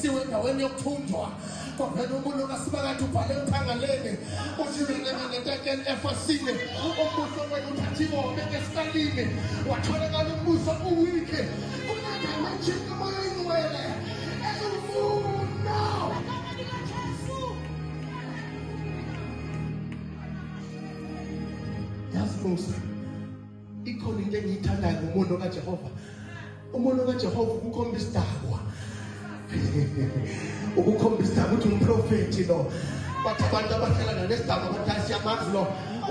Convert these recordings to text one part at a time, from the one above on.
asiwe endaweni yokuthunjwa kodwa umuntu kasibakade ubhale enkhangaleni uthi mina nginentekeni efasini umbuso wenu uthathiwe wabeke esikalini watholakala umbuso uwike kunanda amajini moya ingcwele ezufuna yazi Musa ikhona into engiyithandayo ngomuntu kaJehova umuntu kaJehova ukukhombisa idakwa ukukhombisa ukuthi umprofeti lo bathi abantu abahlala nesidaba bathi siyamazi lo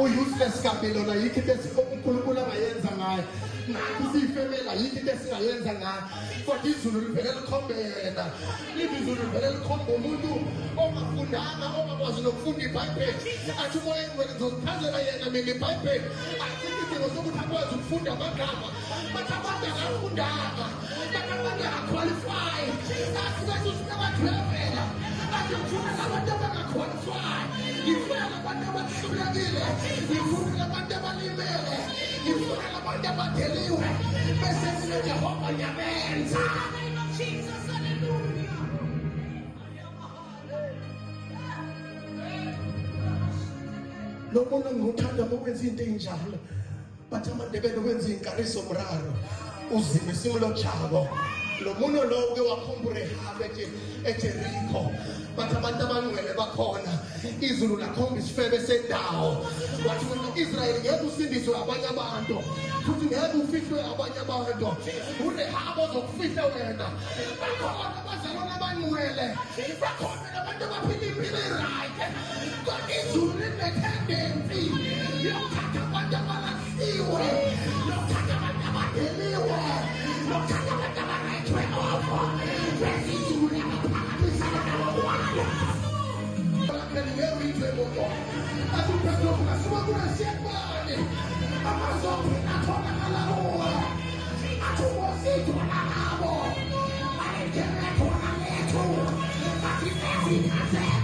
useless kabilo la yikho into uNkulunkulu angayenza ngayo nathi sifemela yikho into esingayenza ngayo kodwa izulu livele likhombe yena izulu livele likhombe umuntu ongafundanga ongakwazi nokufunda iBhayibheli athi umoya engcwele ngizosichazela yena mina iBhayibheli asikho isidingo sokuthi akwazi ukufunda amagama bathi abantu angafundanga bathi abantu angaqualify asibethi usinabadlevela athi ngifuna abantu abangaqualify ngifuna abantu abahlulekile ngifuna abantu abalimele ngifuna abantu abadeliwe bese mina Jehova ngiyabenza Jesus hallelujah lo muntu ngothanda ukwenza into enjalo bathi amandebele ukwenza inkariso mraro uzime isimulo jabo lo muntu lo ke wakhombure habe eJericho bathi abantu abangcwele bakhona izulu lakhomba isifebe sendawo wathi wena Israel ngeke usindiswe abanye abantu futhi ngeke ufihlwe abanye abantu urehabo zokufihla wena bakhona abazalwane abangcwele bakhona abantu abaphila impilo right kodwa izulu linetendency yokuthatha abantu abalahliwe yokuthatha abantu abadeliwe yokuthatha abantu abarayithwe off bese izulu liyabaphakamisana nabakwalo ngeke uyithwe asuphethe ukasuka kulesiyekwane amazombe atholakala kuwe athubosithwa nabo ayekele khona lethu athi nezikhathele